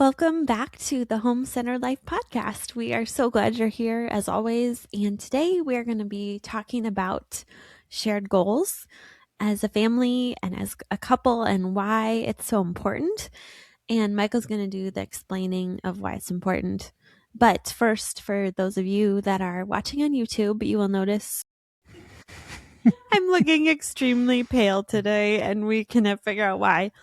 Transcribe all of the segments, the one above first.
Welcome back to the Home Centered Life podcast. We are so glad you're here as always. And today we're going to be talking about shared goals as a family and as a couple and why it's so important. And Michael's going to do the explaining of why it's important. But first, for those of you that are watching on YouTube, you will notice I'm looking extremely pale today and we cannot figure out why.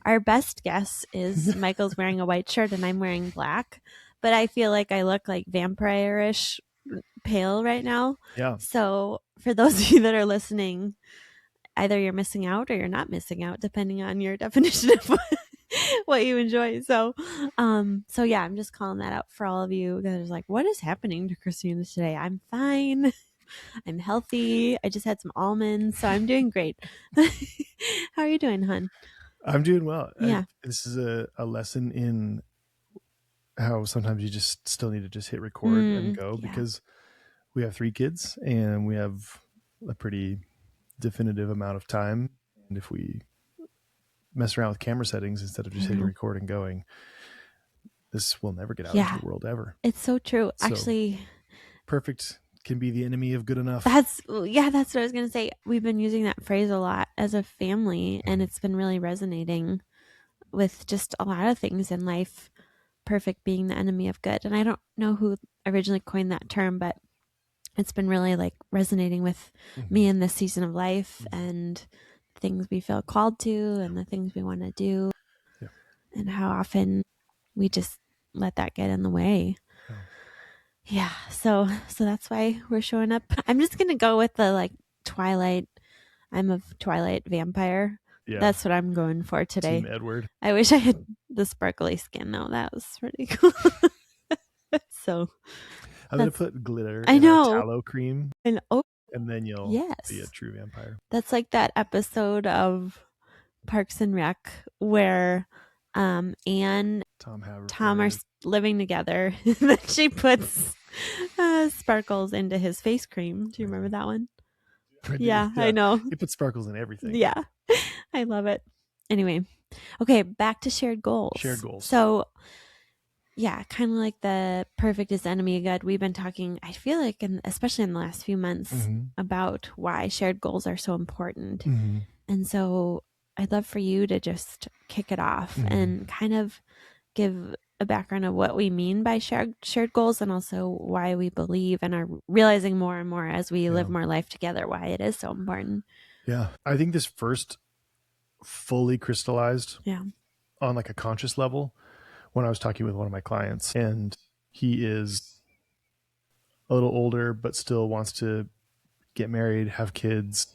Our best guess is Michael's wearing a white shirt and I'm wearing black, but I feel like I look like vampire-ish pale right now. Yeah. So for those of you that are listening, either you're missing out or you're not missing out, depending on your definition of what you enjoy. So yeah, I'm just calling that out for all of you that are like, what is happening to Christina today? I'm fine. I'm healthy. I just had some almonds, so I'm doing great. How are you doing, hon? I'm doing well. Yeah. This is a lesson in how sometimes you just still need to just hit record and go, because we have 3 kids and we have a pretty definitive amount of time. And if we mess around with camera settings instead of just hitting record and going, this will never get out into the world ever. It's so true. So, actually, perfect can be the enemy of good enough. That's what I was going to say. We've been using that phrase a lot as a family, and it's been really resonating with just a lot of things in life. Perfect being the enemy of good. And I don't know who originally coined that term, but it's been really like resonating with me in this season of life and things we feel called to and the things we want to do and how often we just let that get in the way. Yeah. So that's why we're showing up. I'm just going to go with the like Twilight. I'm a Twilight vampire. Yeah. That's what I'm going for today. Team Edward. I wish I had the sparkly skin though. That was pretty cool. So I'm going to put glitter I know. tallow cream. And then you'll be a true vampire. That's like that episode of Parks and Rec where Anne Tom are living together. Then she puts sparkles into his face cream. Do you remember that one? Yeah, I know. You put sparkles in everything. Yeah, I love it. Anyway, okay, back to shared goals. Shared goals. So, yeah, kind of like the perfect is the enemy of good. We've been talking, I feel like, especially in the last few months, about why shared goals are so important. And so I'd love for you to just kick it off and kind of give a background of what we mean by shared goals and also why we believe and are realizing more and more as we live more life together, why it is so important. Yeah. I think this first fully crystallized on like a conscious level when I was talking with one of my clients, and he is a little older, but still wants to get married, have kids.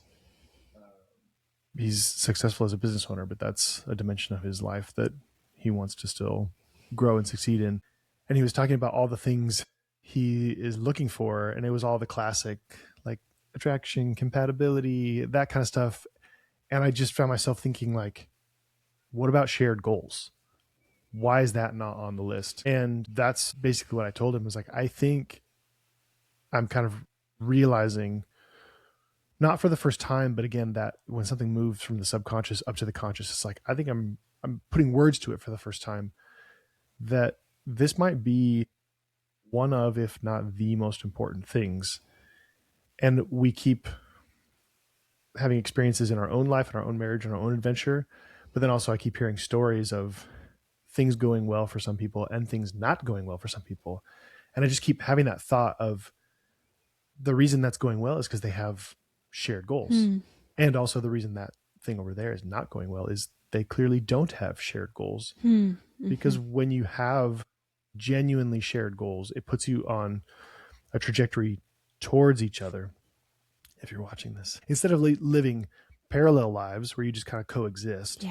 He's successful as a business owner, but that's a dimension of his life that he wants to still grow and succeed in. And he was talking about all the things he is looking for. And it was all the classic, like attraction, compatibility, that kind of stuff. And I just found myself thinking like, what about shared goals? Why is that not on the list? And that's basically what I told him was like, I think I'm kind of realizing, not for the first time, but again, that when something moves from the subconscious up to the conscious, it's like, I think I'm putting words to it for the first time, that this might be one of, if not the most important things. And we keep having experiences in our own life, in our own marriage, in our own adventure. But then also I keep hearing stories of things going well for some people and things not going well for some people. And I just keep having that thought of the reason that's going well is because they have shared goals. And also the reason that thing over there is not going well is they clearly don't have shared goals. Because when you have genuinely shared goals, it puts you on a trajectory towards each other. If you're watching this, instead of living parallel lives where you just kind of coexist,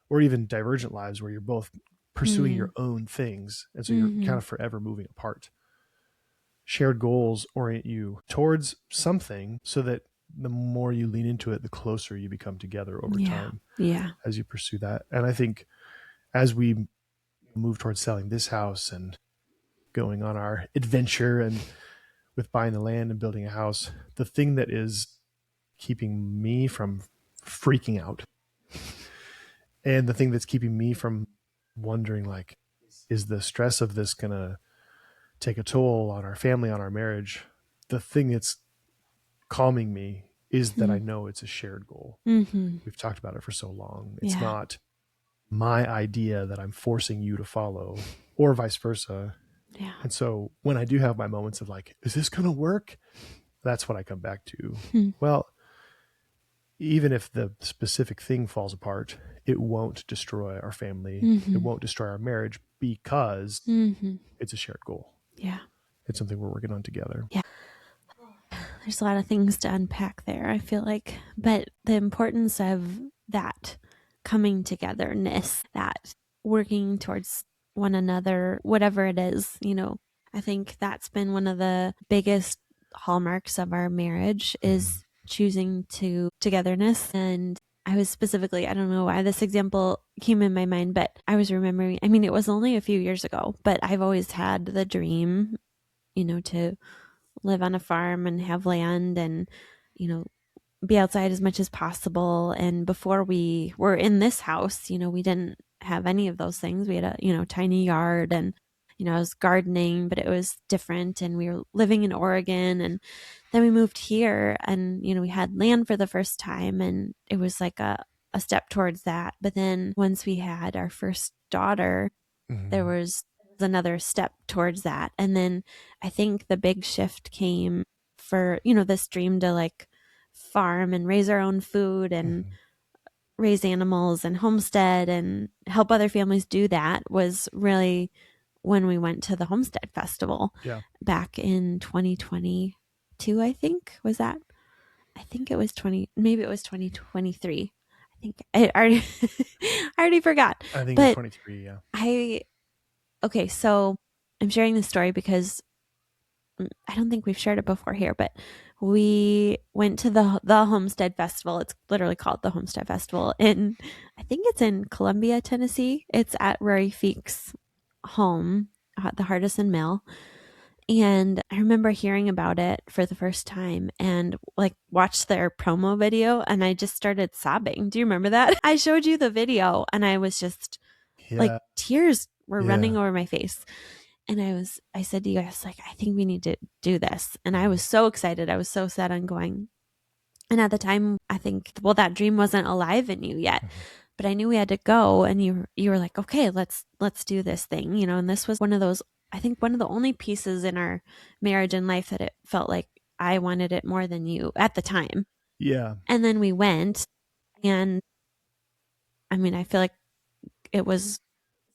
or even divergent lives where you're both pursuing your own things, and so you're kind of forever moving apart. Shared goals orient you towards something so that the more you lean into it, the closer you become together over time as you pursue that. And I think as we move towards selling this house and going on our adventure and with buying the land and building a house, the thing that is keeping me from freaking out and the thing that's keeping me from wondering like, is the stress of this going to take a toll on our family, on our marriage? The thing that's calming me is that I know it's a shared goal. We've talked about it for so long. It's not my idea that I'm forcing you to follow, or vice versa. Yeah. And so when I do have my moments of like, is this going to work? That's what I come back to. Well, even if the specific thing falls apart, it won't destroy our family. It won't destroy our marriage because it's a shared goal. Yeah. It's something we're working on together. Yeah. There's a lot of things to unpack there, I feel like. But the importance of that coming togetherness, that working towards one another, whatever it is, I think that's been one of the biggest hallmarks of our marriage is choosing togetherness. And I was specifically, I don't know why this example came in my mind, but I was remembering, it was only a few years ago, but I've always had the dream, to live on a farm and have land and, be outside as much as possible. And before we were in this house, we didn't have any of those things. We had a, tiny yard and, I was gardening, but it was different. And we were living in Oregon. And then we moved here and, we had land for the first time. And it was like a step towards that. But then once we had our first daughter, there was another step towards that. And then I think the big shift came for, this dream to like farm and raise our own food and raise animals and homestead and help other families do that was really when we went to the Homestead Festival back in 2022, I think. Was that? I think it was maybe it was 2023. I think I already forgot. I think it's 23, yeah. Okay, so I'm sharing this story because I don't think we've shared it before here, but we went to the Homestead Festival. It's literally called the Homestead Festival. And I think it's in Columbia, Tennessee. It's at Rory Feek's home at the Hardison Mill. And I remember hearing about it for the first time and like watched their promo video and I just started sobbing. Do you remember that? I showed you the video and I was just like tears were running over my face. And I said to you guys, like, I think we need to do this. And I was so excited. I was so set on going. And at the time, I think, that dream wasn't alive in you yet, but I knew we had to go. And you were like, okay, let's do this thing, and this was one of those, I think one of the only pieces in our marriage and life that it felt like I wanted it more than you at the time. Yeah. And then we went and I feel like it was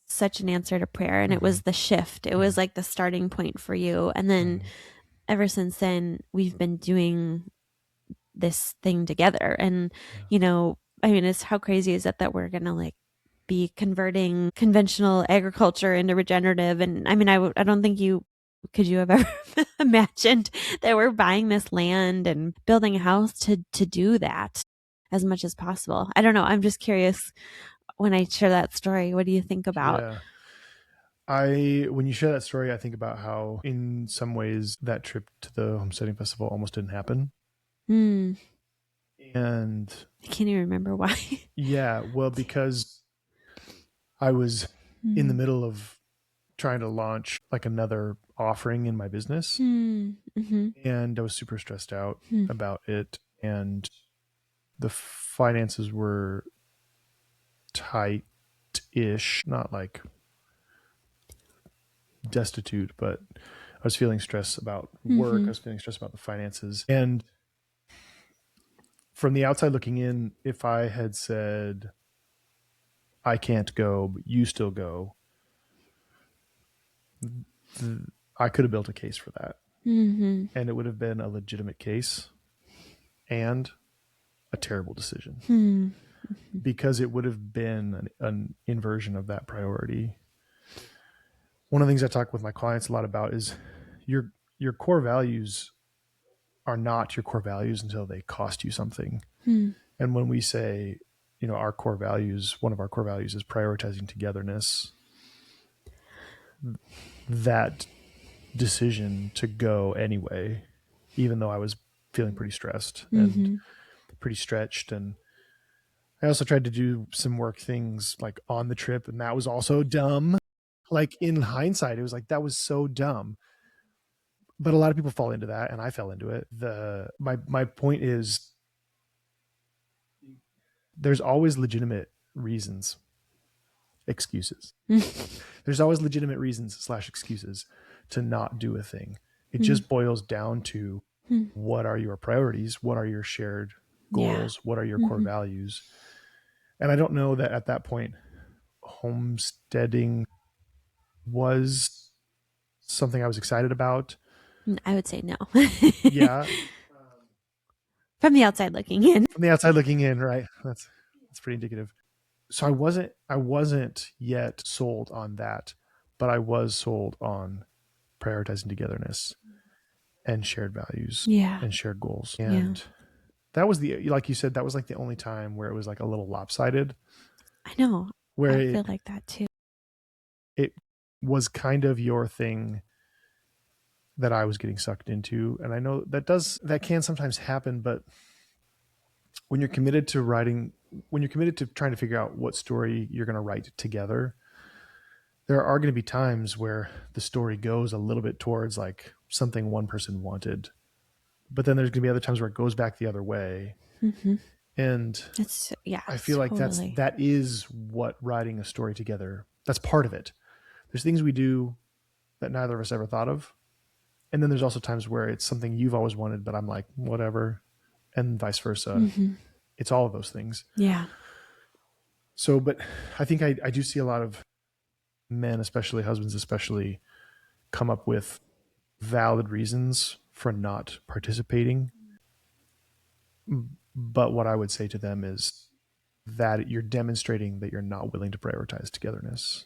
such an answer to prayer and it was the shift. It was like the starting point for you. And then ever since then, we've been doing this thing together. And, it's how crazy is it that we're going to like be converting conventional agriculture into regenerative? And I don't think could you have ever imagined that we're buying this land and building a house to do that as much as possible? I don't know. I'm just curious. When I share that story, what do you think about? Yeah. When you share that story, I think about how in some ways that trip to the homesteading festival almost didn't happen. And I can't even remember why. Yeah. Well, because I was in the middle of trying to launch like another offering in my business. And I was super stressed out about it. And the finances were tight-ish, not like destitute, but I was feeling stress about work. I was feeling stress about the finances. And from the outside looking in, if I had said, I can't go, but you still go, I could have built a case for that. And it would have been a legitimate case and a terrible decision. Because it would have been an inversion of that priority. One of the things I talk with my clients a lot about is your core values are not your core values until they cost you something. And when we say, our core values, one of our core values is prioritizing togetherness, that decision to go anyway, even though I was feeling pretty stressed and pretty stretched. And I also tried to do some work things like on the trip, and that was also dumb. Like in hindsight, it was like, that was so dumb. But a lot of people fall into that, and I fell into it. My point is, there's always legitimate reasons, excuses. There's always legitimate reasons / excuses to not do a thing. It just boils down to, what are your priorities? What are your shared goals? What are your core values? And I don't know that at that point, homesteading was something I was excited about. I would say no. Yeah. From the outside looking in. From the outside looking in, right? That's pretty indicative. So I wasn't yet sold on that, but I was sold on prioritizing togetherness and shared values and shared goals. And that was like you said, that was like the only time where it was like a little lopsided. I know. Where I feel like that too. It was kind of your thing that I was getting sucked into. And I know that can sometimes happen, but when you're committed to trying to figure out what story you're going to write together, there are going to be times where the story goes a little bit towards like something one person wanted, but then there's going to be other times where it goes back the other way. And I feel like that is what writing a story together, that's part of it. There's things we do that neither of us ever thought of. And then there's also times where it's something you've always wanted, but I'm like, whatever. And vice versa. It's all of those things. Yeah. So, but I think I do see a lot of men, especially husbands, especially, come up with valid reasons for not participating. But what I would say to them is that you're demonstrating that you're not willing to prioritize togetherness.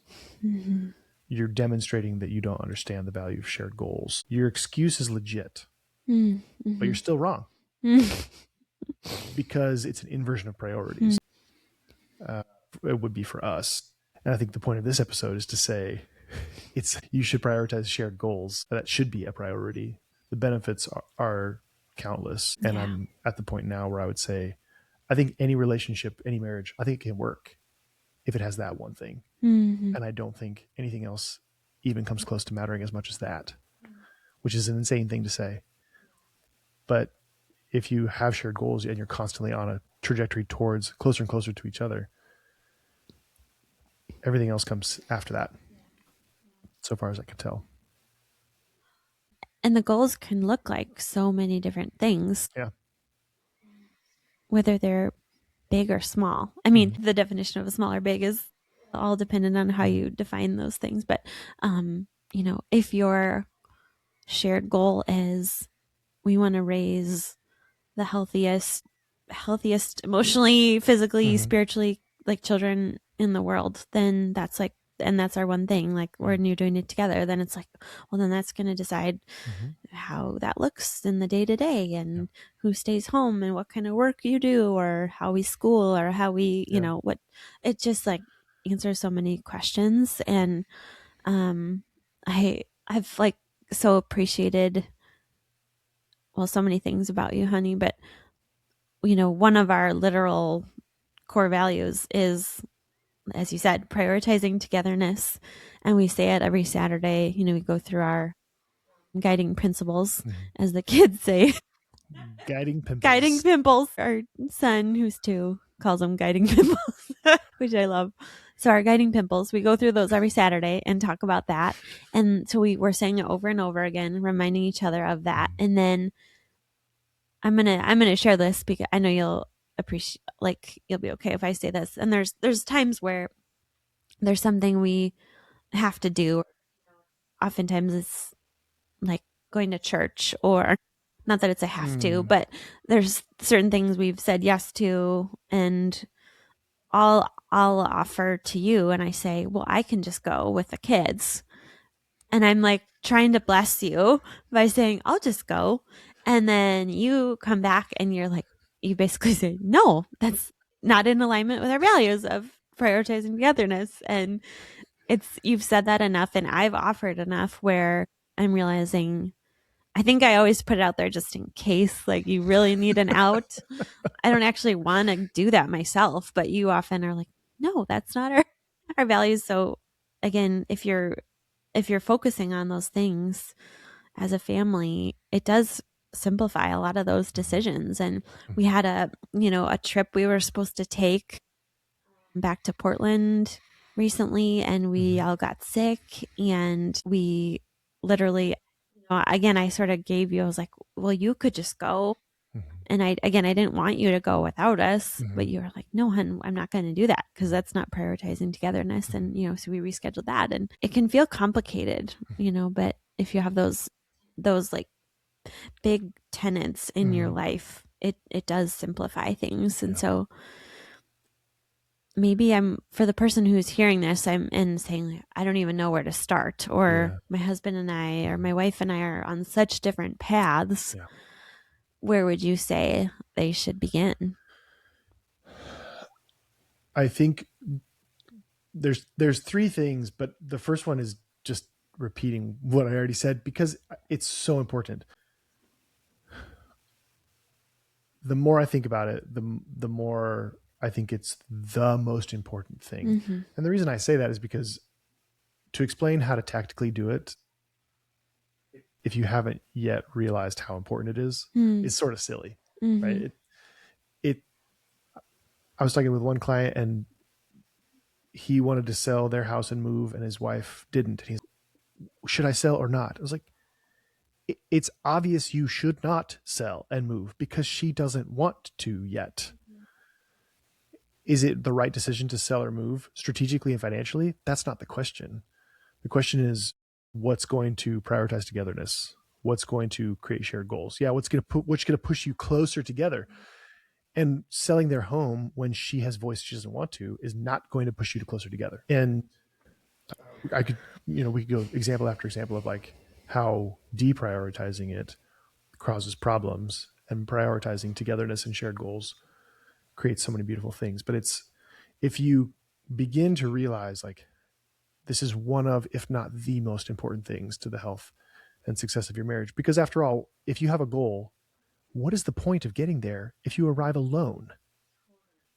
You're demonstrating that you don't understand the value of shared goals. Your excuse is legit, but you're still wrong. Because it's an inversion of priorities. It would be for us. And I think the point of this episode is to say, you should prioritize shared goals. That should be a priority. The benefits are countless. And I'm at the point now where I would say, I think any relationship, any marriage, I think it can work if it has that one thing. And I don't think anything else even comes close to mattering as much as that, which is an insane thing to say. But if you have shared goals and you're constantly on a trajectory towards closer and closer to each other, everything else comes after that, so far as I can tell. And the goals can look like so many different things. Yeah. Whether they're big or small. I mean, the definition of a small or big is all dependent on how you define those things. But, if your shared goal is we want to raise the healthiest emotionally, physically, spiritually, like children in the world, then that's like, and that's our one thing, like when you're doing it together, then it's like, well, then that's going to decide how that looks in the day to day and who stays home and what kind of work you do or how we school or how we, what it just like answers so many questions. And I've like so appreciated, well, so many things about you, honey, but one of our literal core values is, as you said, prioritizing togetherness. And we say it every Saturday. We go through our guiding principles, as the kids say. Guiding pimples. Guiding pimples. Our son, who's 2, calls them guiding pimples, which I love. So our guiding pimples, we go through those every Saturday and talk about that. And so we're saying it over and over again, reminding each other of that. And then I'm gonna share this because I know you'll appreciate, like, you'll be okay if I say this. And there's times where there's something we have to do. Oftentimes it's like going to church, or not that it's a have to, but there's certain things we've said yes to, and I'll offer to you, and I say, well, I can just go with the kids, and I'm like trying to bless you by saying I'll just go. And then you come back and you're like, you basically say, no, that's not in alignment with our values of prioritizing togetherness. And you've said that enough, and I've offered enough where I'm realizing, I think I always put it out there just in case, like, you really need an out. I don't actually want to do that myself, but you often are like, no, that's not our values. So again, if you're focusing on those things as a family, it does simplify a lot of those decisions. And we had a trip we were supposed to take back to Portland recently, and we all got sick, and we literally, again, I sort of gave you, I was like, well, you could just go. And I didn't want you to go without us, but you were like, no, hun, I'm not going to do that, because that's not prioritizing togetherness. And, so we rescheduled that, and it can feel complicated, but if you have those like big tenets in your life, it does simplify things. And so maybe for the person who's hearing this, I'm saying, I don't even know where to start, or my husband and I, or my wife and I are on such different paths. Where would you say they should begin? I think there's three things, but the first one is just repeating what I already said, because it's so important. The more I think about it, the more I think it's the most important thing. And the reason I say that is because to explain how to tactically do it, if you haven't yet realized how important it is, it's sort of silly, right? I was talking with one client, and he wanted to sell their house and move, and his wife didn't. And he's, should I sell or not? I was like, it's obvious you should not sell and move, because she doesn't want to yet. Is it the right decision to sell or move strategically and financially? That's not the question. The question is, what's going to prioritize togetherness? What's going to create shared goals? Yeah, what's going to push you closer together? And selling their home when she has voiced she doesn't want to is not going to push you closer together. And we could go example after example of like how deprioritizing it causes problems, and prioritizing togetherness and shared goals creates so many beautiful things. But if you begin to realize, like, this is one of, if not the most important things to the health and success of your marriage. Because after all, if you have a goal, what is the point of getting there if you arrive alone?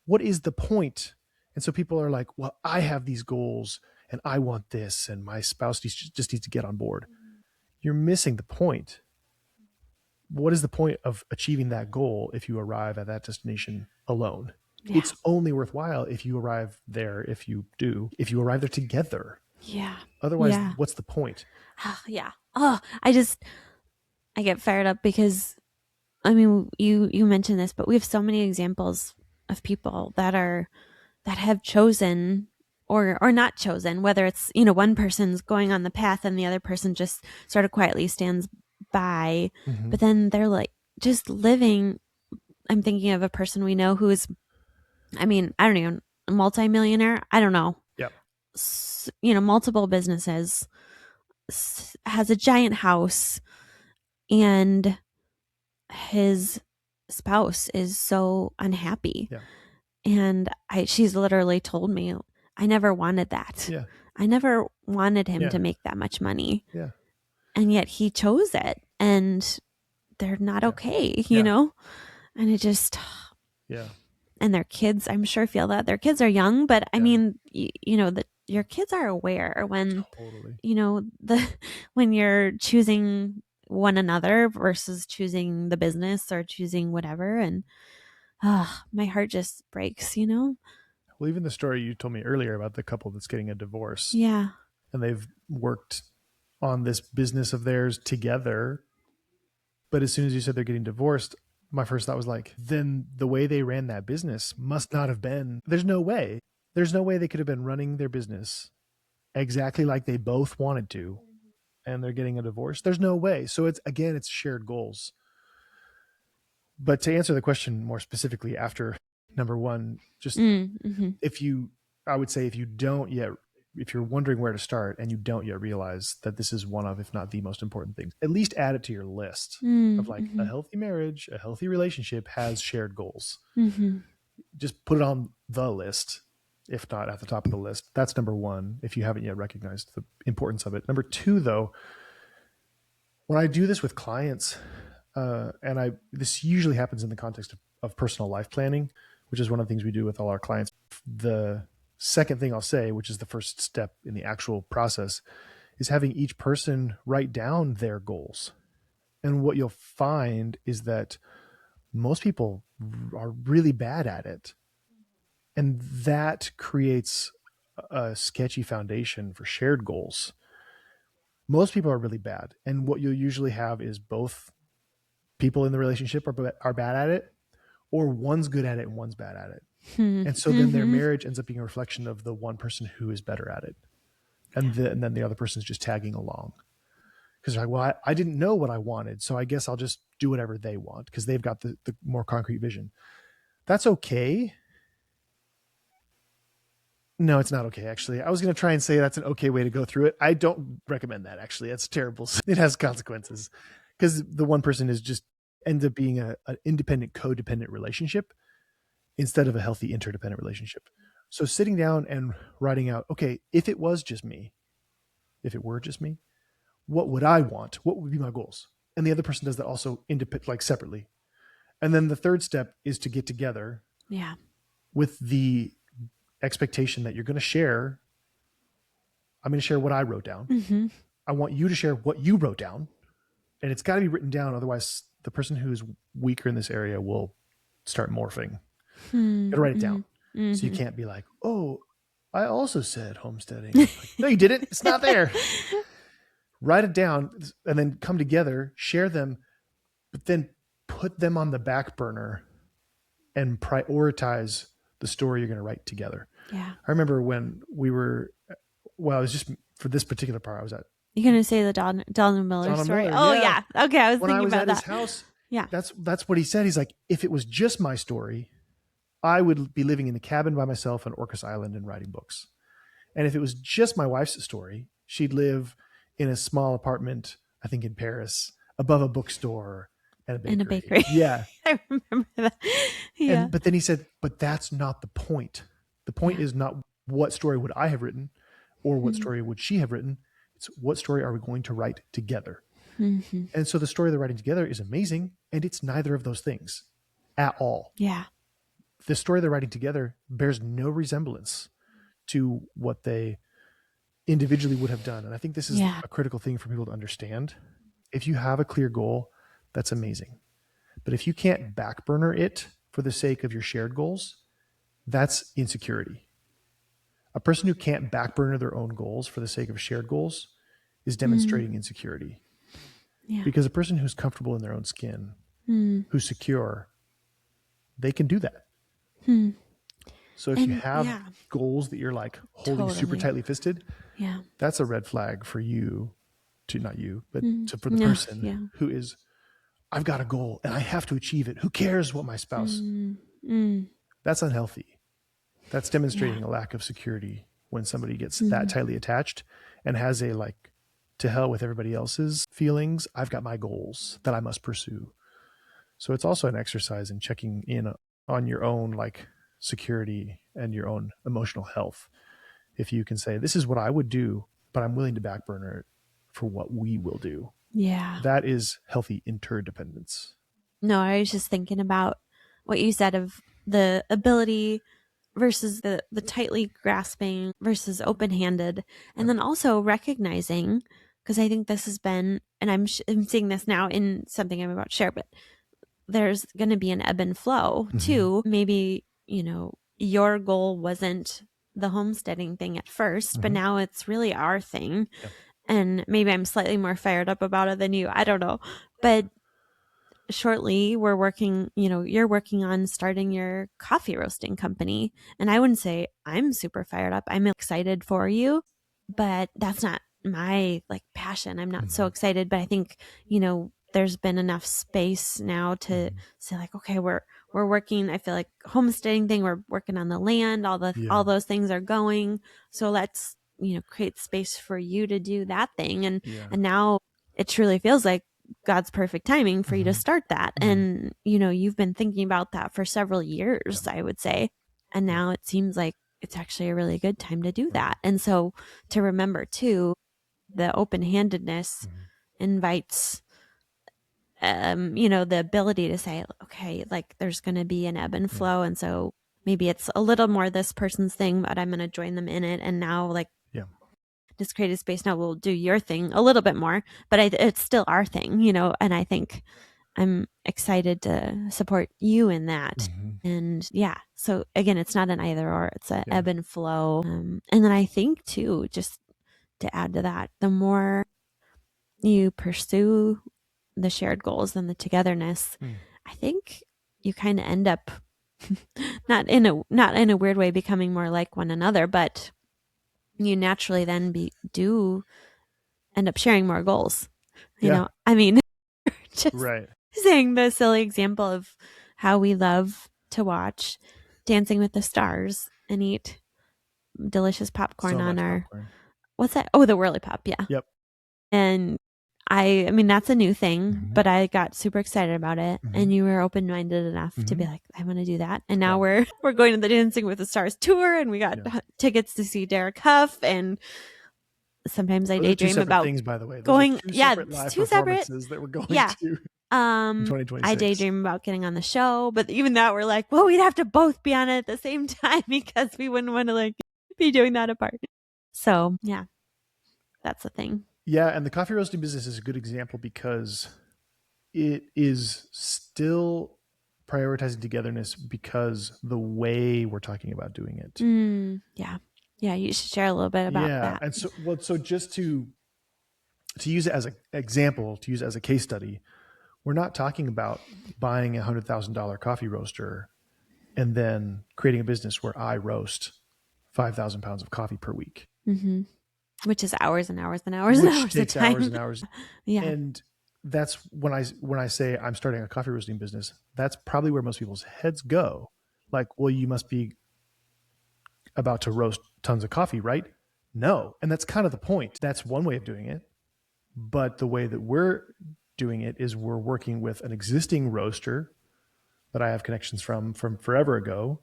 What is the point? And so people are like, well, I have these goals and I want this, and my spouse just needs to get on board. You're missing the point. What is the point of achieving that goal if you arrive at that destination alone? Yeah. It's only worthwhile if you arrive there, if you arrive there together. Yeah. Otherwise, what's the point? Yeah. Oh, I get fired up because, I mean, you mentioned this, but we have so many examples of people that have chosen or not chosen, whether it's, one person's going on the path and the other person just sort of quietly stands by, but then they're like just living. I'm thinking of a person we know who's, I don't even, a multimillionaire. I don't know. Yep. Multiple businesses, has a giant house, and his spouse is so unhappy. Yeah. And she's literally told me, I never wanted that. Yeah. I never wanted him to make that much money. Yeah. And yet he chose it, and they're not okay, you know? And it just, and their kids, I'm sure, feel that. Their kids are young, but I mean, that your kids are aware when, when you're choosing one another versus choosing the business or choosing whatever. And my heart just breaks, Well, even the story you told me earlier about the couple that's getting a divorce. Yeah. And they've worked on this business of theirs together. But as soon as you said they're getting divorced, my first thought was like, then the way they ran that business must not have been, there's no way they could have been running their business exactly like they both wanted to, and they're getting a divorce. There's no way. So it's shared goals. But to answer the question more specifically, after number one, just I would say if you're wondering where to start and you don't yet realize that this is one of, if not the most important things, at least add it to your list of like a healthy marriage, a healthy relationship has shared goals. Just put it on the list, if not at the top of the list. That's number one, if you haven't yet recognized the importance of it. Number two, though, when I do this with clients, this usually happens in the context of personal life planning, which is one of the things we do with all our clients. The second thing I'll say, which is the first step in the actual process, is having each person write down their goals. And what you'll find is that most people are really bad at it. And that creates a sketchy foundation for shared goals. Most people are really bad. And what you'll usually have is both people in the relationship are bad at it, or one's good at it and one's bad at it. And so then their marriage ends up being a reflection of the one person who is better at it. And then the other person is just tagging along. Because they're like, well, I didn't know what I wanted, so I guess I'll just do whatever they want because they've got the more concrete vision. That's okay. No, it's not okay, actually. I was going to try and say that's an okay way to go through it. I don't recommend that, actually. That's terrible. It has consequences because the one person is just ends up being an independent, codependent relationship instead of a healthy interdependent relationship. So sitting down and writing out, okay, if it were just me, what would I want? What would be my goals? And the other person does that also like separately. And then the third step is to get together with the expectation that you're going to share. I'm going to share what I wrote down. I want you to share what you wrote down. And it's got to be written down. Otherwise, the person who's weaker in this area will start morphing. You got to write it down. So you can't be like, oh, I also said homesteading. Like, no, you didn't. It's not there. Write it down and then come together, share them, but then put them on the back burner and prioritize the story you're going to write together. Yeah. I remember when we were, well, it was just for this particular part I was at. You're going to say the Donald Miller story? Miller, oh, yeah. Okay, I was when thinking about that. When I was at his house, that's what he said. He's like, if it was just my story, I would be living in a cabin by myself on Orcas Island and writing books. And if it was just my wife's story, she'd live in a small apartment, I think in Paris, above a bookstore and a bakery. And a bakery. Yeah. I remember that. Yeah. But then he said, but that's not the point. The point is not what story would I have written or what story would she have written. It's what story are we going to write together? And so the story they're writing together is amazing. And it's neither of those things at all. Yeah. The story they're writing together bears no resemblance to what they individually would have done. And I think this is a critical thing for people to understand. If you have a clear goal, that's amazing. But if you can't back burner it for the sake of your shared goals, that's insecurity. A person who can't back burner their own goals for the sake of shared goals is demonstrating insecurity. Yeah. Because a person who's comfortable in their own skin, who's secure, they can do that. So if you have goals that you're like holding super tightly fisted, that's a red flag for you to, not you, but for the person who is, I've got a goal and I have to achieve it. Who cares what my spouse? That's unhealthy. That's demonstrating a lack of security when somebody gets that tightly attached and has a like, to hell with everybody else's feelings. I've got my goals that I must pursue. So it's also an exercise in checking in on your own like security and your own emotional health. If you can say, this is what I would do, but I'm willing to back burner it for what we will do. Yeah. That is healthy interdependence. No, I was just thinking about what you said of the ability versus the tightly grasping versus open-handed. And then also recognizing, because I think this has been, and I'm seeing this now in something I'm about to share, but there's going to be an ebb and flow too. Maybe, you know, your goal wasn't the homesteading thing at first, but now it's really our thing. Yeah. And maybe I'm slightly more fired up about it than you. I don't know. But shortly we're working, you know, you're working on starting your coffee roasting company. And I wouldn't say I'm super fired up. I'm excited for you, but that's not my like passion. I'm not so excited, but I think, you know, there's been enough space now to say like, okay, we're working, I feel like homesteading thing, we're working on the land, all those things are going. So let's, you know, create space for you to do that thing. And now it truly feels like God's perfect timing for you to start that. And, you know, you've been thinking about that for several years, I would say. And now it seems like it's actually a really good time to do that. And so to remember too, the open-handedness invites, you know, the ability to say, okay, like there's going to be an ebb and flow. And so maybe it's a little more this person's thing, but I'm going to join them in it. And now like this creative space now will do your thing a little bit more, but it's still our thing, you know? And I think I'm excited to support you in that. Mm-hmm. And yeah, so again, it's not an either or, it's a ebb and flow. And then I think too, just to add to that, the more you pursue the shared goals and the togetherness, I think you kind of end up not in a weird way becoming more like one another, but you naturally then do end up sharing more goals. You know, I mean, just saying the silly example of how we love to watch Dancing with the Stars and eat delicious popcorn on our popcorn. What's that? Oh, the Whirly Pop. Yeah. Yep. And I mean, that's a new thing, but I got super excited about it. And you were open-minded enough to be like, I want to do that. And now we're going to the Dancing with the Stars tour, and we got tickets to see Derek Huff. And sometimes I daydream about things, by the way. Going, two separate that we're going to. 2026. I daydream about getting on the show, but even that we're like, well, we'd have to both be on it at the same time because we wouldn't want to like be doing that apart. So yeah, that's the thing. Yeah, and the coffee roasting business is a good example because it is still prioritizing togetherness because the way we're talking about doing it. Yeah, you should share a little bit about that. And so just to use it as an example, to use it as a case study, we're not talking about buying a $100,000 coffee roaster and then creating a business where I roast 5,000 pounds of coffee per week. Mm-hmm. Which is hours and hours and hours and hours of time. Hours and hours. Yeah. And that's when I say I'm starting a coffee roasting business, that's probably where most people's heads go. Like, well, you must be about to roast tons of coffee, right? No. And that's kind of the point. That's one way of doing it. But the way that we're doing it is we're working with an existing roaster that I have connections from forever ago.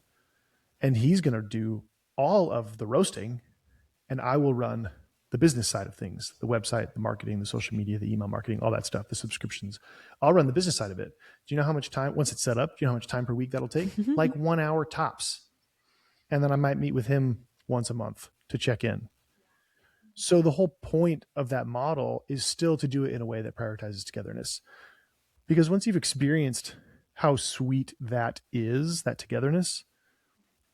And he's going to do all of the roasting, and I will run the business side of things, the website, the marketing, the social media, the email marketing, all that stuff, the subscriptions. I'll run the business side of it. Do you know how much time, once it's set up, do you know how much time per week that'll take? Like 1 hour tops. And then I might meet with him once a month to check in. So the whole point of that model is still to do it in a way that prioritizes togetherness. Because once you've experienced how sweet that is, that togetherness,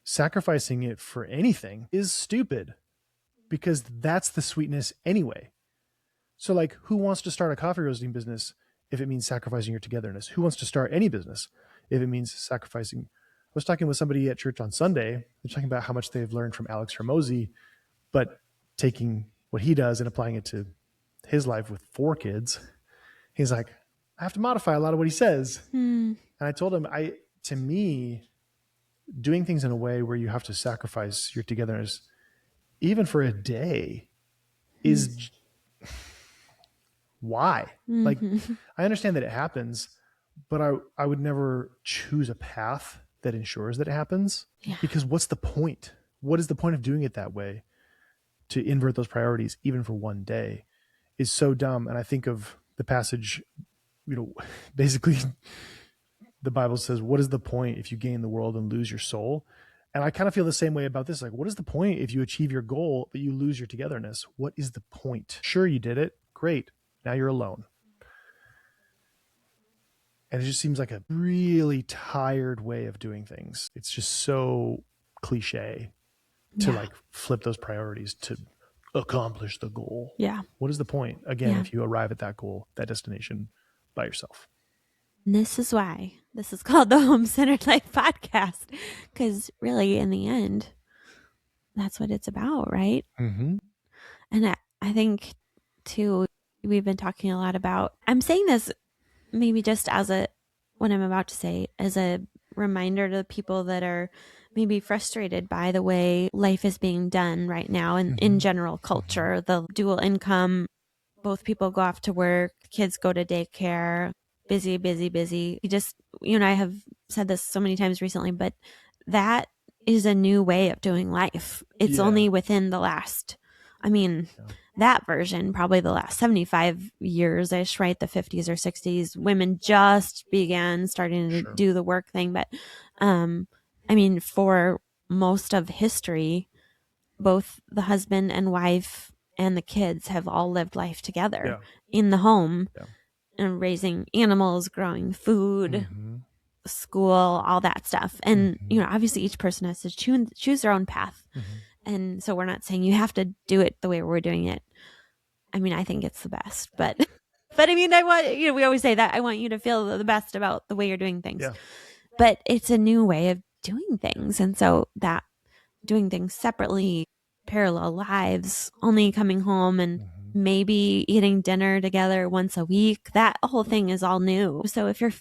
sacrificing it for anything is stupid. Because that's the sweetness anyway. So like, who wants to start a coffee roasting business if it means sacrificing your togetherness? Who wants to start any business if it means sacrificing? I was talking with somebody at church on Sunday. They're talking about how much they've learned from Alex Hormozy, but taking what he does and applying it to his life with 4 kids. He's like, I have to modify a lot of what he says. And I told him, to me, doing things in a way where you have to sacrifice your togetherness even for a day is why? Like, I understand that it happens, but I would never choose a path that ensures that it happens. Because what's the point? What is the point of doing it that way? To invert those priorities, even for one day, is so dumb. And I think of the passage, basically the Bible says, what is the point if you gain the world and lose your soul? And I kind of feel the same way about this. Like, what is the point if you achieve your goal, but you lose your togetherness? What is the point? Sure, you did it. Great. Now you're alone. And it just seems like a really tired way of doing things. It's just so cliche to like flip those priorities to accomplish the goal. Yeah. What is the point? Again, if you arrive at that goal, that destination by yourself. And this is why this is called the Home Centered Life Podcast, because really, in the end, that's what it's about, right? Mm-hmm. And I think, too, we've been talking a lot about, I'm saying this maybe just as what I'm about to say, as a reminder to the people that are maybe frustrated by the way life is being done right now and in general culture, the dual income, both people go off to work, kids go to daycare, busy, busy, busy. You and I have said this so many times recently, but that is a new way of doing life. It's only within the last, that version, probably the last 75 years-ish, right? The 50s or 60s, women just began starting to do the work thing. But I mean, for most of history, both the husband and wife and the kids have all lived life together in the home and raising animals, growing food, school, all that stuff. And, obviously each person has to choose their own path. And so we're not saying you have to do it the way we're doing it. I mean, I think it's the best, but I mean, I want, we always say that I want you to feel the best about the way you're doing things, but it's a new way of doing things. And so that doing things separately, parallel lives, only coming home and maybe eating dinner together once a week, that whole thing is all new. So if your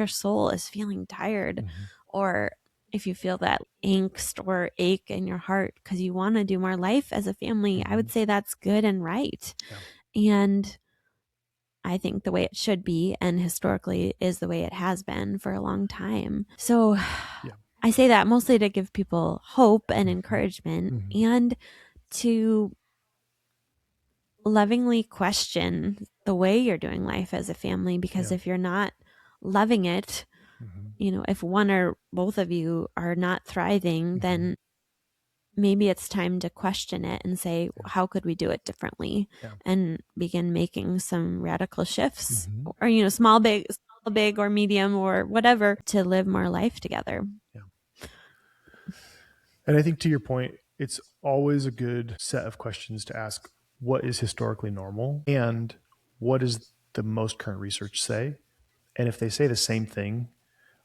soul is feeling tired, or if you feel that angst or ache in your heart because you want to do more life as a family, I would say that's good and right. And I think the way it should be, and historically is the way it has been for a long time. So I say that mostly to give people hope and encouragement, and to lovingly question the way you're doing life as a family, because if you're not loving it, if one or both of you are not thriving, then maybe it's time to question it and say, how could we do it differently? And begin making some radical shifts, or, small, big or medium or whatever, to live more life together. And I think, to your point, it's always a good set of questions to ask: what is historically normal, and what does the most current research say? And if they say the same thing,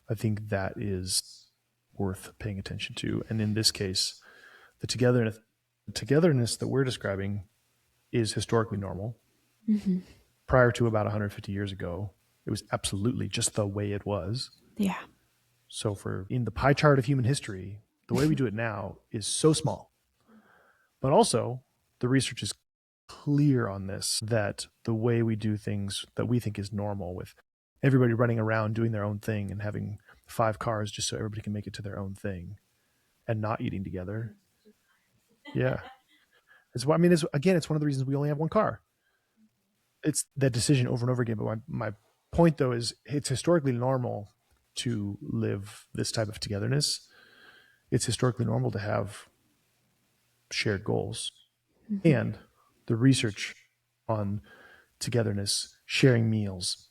I think that is worth paying attention to. And in this case, the togetherness that we're describing is historically normal. Prior to about 150 years ago, it was absolutely just the way it was. So in the pie chart of human history, the way we do it now is so small. But also, the research is clear on this, that the way we do things that we think is normal, with everybody running around doing their own thing and having 5 cars just so everybody can make it to their own thing and not eating together. It's one of the reasons we only have one car. It's that decision over and over again. But my point, though, is it's historically normal to live this type of togetherness. It's historically normal to have shared goals. And the research on togetherness, sharing meals,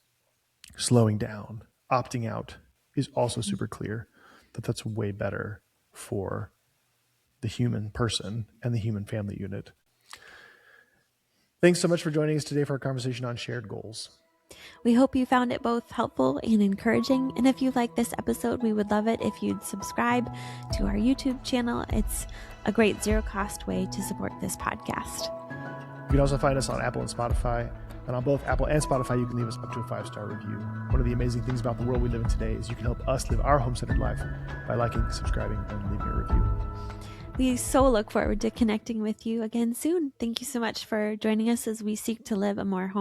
slowing down, opting out, is also super clear that that's way better for the human person and the human family unit. Thanks so much for joining us today for our conversation on shared goals. We hope you found it both helpful and encouraging. And if you like this episode, we would love it if you'd subscribe to our YouTube channel. It's a great zero-cost way to support this podcast. You can also find us on Apple and Spotify. And on both Apple and Spotify, you can leave us up to a 5-star review. One of the amazing things about the world we live in today is you can help us live our home-centered life by liking, subscribing, and leaving a review. We so look forward to connecting with you again soon. Thank you so much for joining us as we seek to live a more